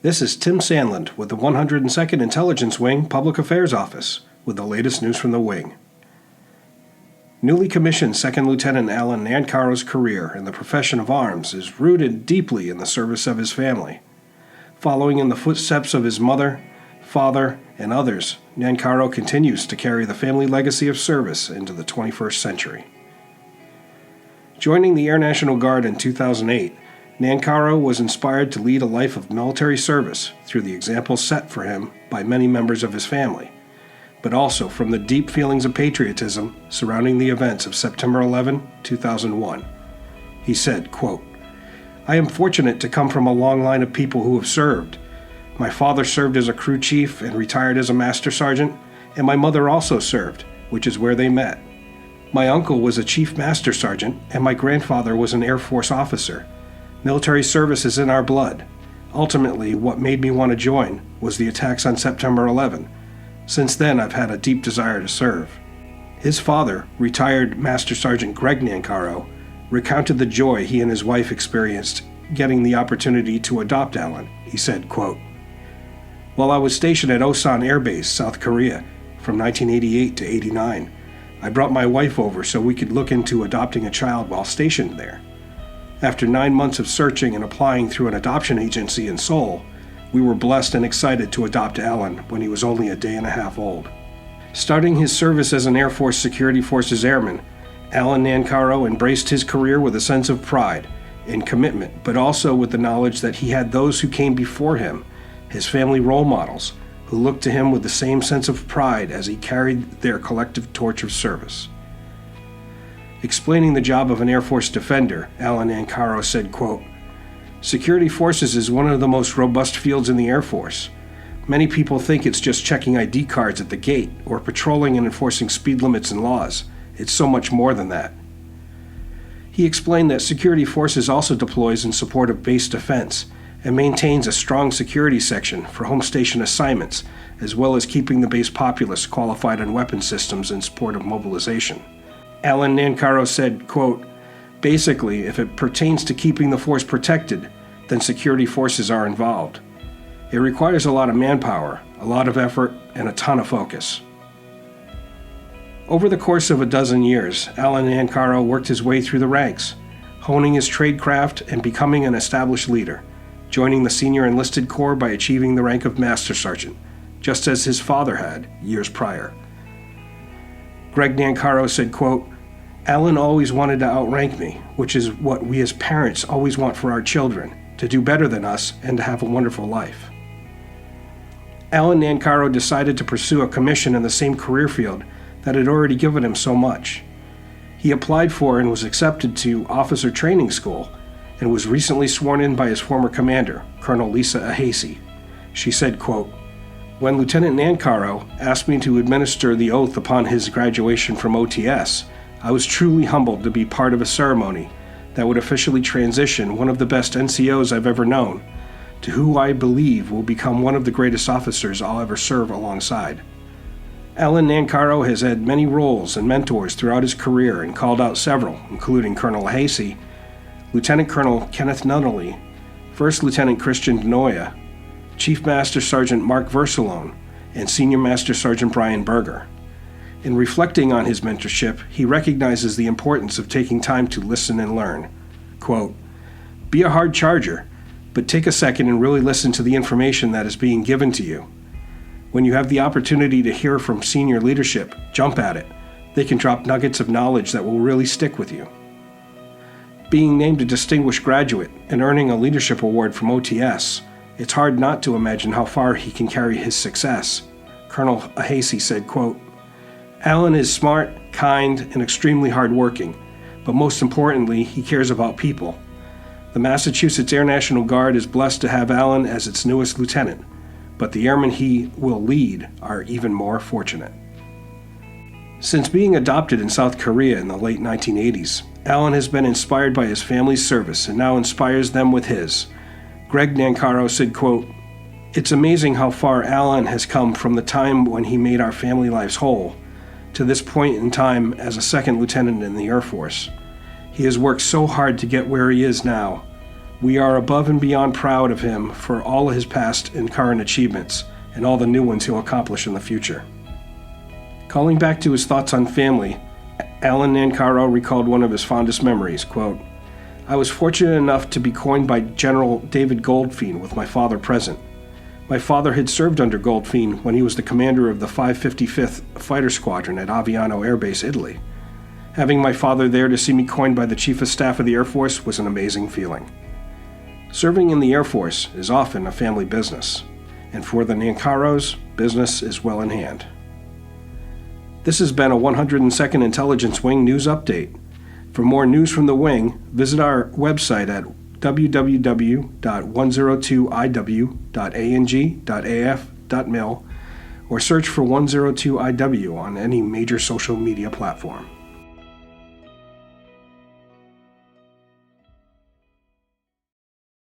This is Tim Sandland with the 102nd Intelligence Wing Public Affairs Office with the latest news from the wing. Newly commissioned 2nd Lieutenant Alan Nancarrow's career in the profession of arms is rooted deeply in the service of his family. Following in the footsteps of his mother, father, and others, Nancarrow continues to carry the family legacy of service into the 21st century. Joining the Air National Guard in 2008, Nancarrow was inspired to lead a life of military service through the example set for him by many members of his family, but also from the deep feelings of patriotism surrounding the events of September 11, 2001. He said, quote, "I am fortunate to come from a long line of people who have served. My father served as a crew chief and retired as a master sergeant, and my mother also served, which is where they met. My uncle was a chief master sergeant, and my grandfather was an Air Force officer. Military service is in our blood. Ultimately, what made me want to join was the attacks on September 11. Since then, I've had a deep desire to serve." His father, retired Master Sergeant Greg Nancarrow, recounted the joy he and his wife experienced getting the opportunity to adopt Alan. He said, quote, "While I was stationed at Osan Air Base, South Korea, from 1988 to 89, I brought my wife over so we could look into adopting a child while stationed there. After 9 months of searching and applying through an adoption agency in Seoul, we were blessed and excited to adopt Alan when he was only a day and a half old." Starting his service as an Air Force Security Forces airman, Alan Nancarrow embraced his career with a sense of pride and commitment, but also with the knowledge that he had those who came before him, his family role models, who looked to him with the same sense of pride as he carried their collective torch of service. Explaining the job of an Air Force defender, Alan Nancarrow said, quote, "Security Forces is one of the most robust fields in the Air Force. Many people think it's just checking ID cards at the gate or patrolling and enforcing speed limits and laws. It's so much more than that." He explained that Security Forces also deploys in support of base defense and maintains a strong security section for home station assignments, as well as keeping the base populace qualified on weapon systems in support of mobilization. Alan Nancarrow said, quote, "Basically, if it pertains to keeping the force protected, then security forces are involved. It requires a lot of manpower, a lot of effort, and a ton of focus." Over the course of a dozen years, Alan Nancarrow worked his way through the ranks, honing his tradecraft and becoming an established leader, joining the Senior Enlisted Corps by achieving the rank of Master Sergeant, just as his father had years prior. Greg Nancarrow said, quote, "Alan always wanted to outrank me, which is what we as parents always want for our children, to do better than us and to have a wonderful life." Alan Nancarrow decided to pursue a commission in the same career field that had already given him so much. He applied for and was accepted to officer training school and was recently sworn in by his former commander, Colonel Lisa Ahasey. She said, quote, "When Lieutenant Nancarrow asked me to administer the oath upon his graduation from OTS, I was truly humbled to be part of a ceremony that would officially transition one of the best NCOs I've ever known to who I believe will become one of the greatest officers I'll ever serve alongside." Alan Nancarrow has had many roles and mentors throughout his career and called out several, including Colonel Ahasey, Lieutenant Colonel Kenneth Nunnally, First Lieutenant Christian Denoya, Chief Master Sergeant Mark Versalone, and Senior Master Sergeant Brian Berger. In reflecting on his mentorship, he recognizes the importance of taking time to listen and learn. Quote, "Be a hard charger, but take a second and really listen to the information that is being given to you. When you have the opportunity to hear from senior leadership, jump at it. They can drop nuggets of knowledge that will really stick with you." Being named a distinguished graduate and earning a leadership award from OTS, it's hard not to imagine how far he can carry his success. Colonel Ahasey said, quote, "Alan is smart, kind, and extremely hardworking, but most importantly, he cares about people. The Massachusetts Air National Guard is blessed to have Alan as its newest lieutenant, but the airmen he will lead are even more fortunate." Since being adopted in South Korea in the late 1980s, Alan has been inspired by his family's service and now inspires them with his. Greg Nancarrow said, quote, "It's amazing how far Alan has come from the time when he made our family lives whole to this point in time as a second lieutenant in the Air Force. He has worked so hard to get where he is now, We are above and beyond proud of him for all his past and current achievements and all the new ones he'll accomplish in the future. Calling back to his thoughts on family, Alan Nancarrow recalled one of his fondest memories, quote, "I was fortunate enough to be coined by General David Goldfein with my father present. My father had served under Goldfein when he was the commander of the 555th Fighter Squadron at Aviano Air Base, Italy. Having my father there to see me coined by the Chief of Staff of the Air Force was an amazing feeling. Serving in the Air Force is often a family business, and for the Nancarrows, business is well in hand." This has been a 102nd Intelligence Wing News Update. For more news from the Wing, visit our website at www.102iw.ang.af.mil or search for 102IW on any major social media platform.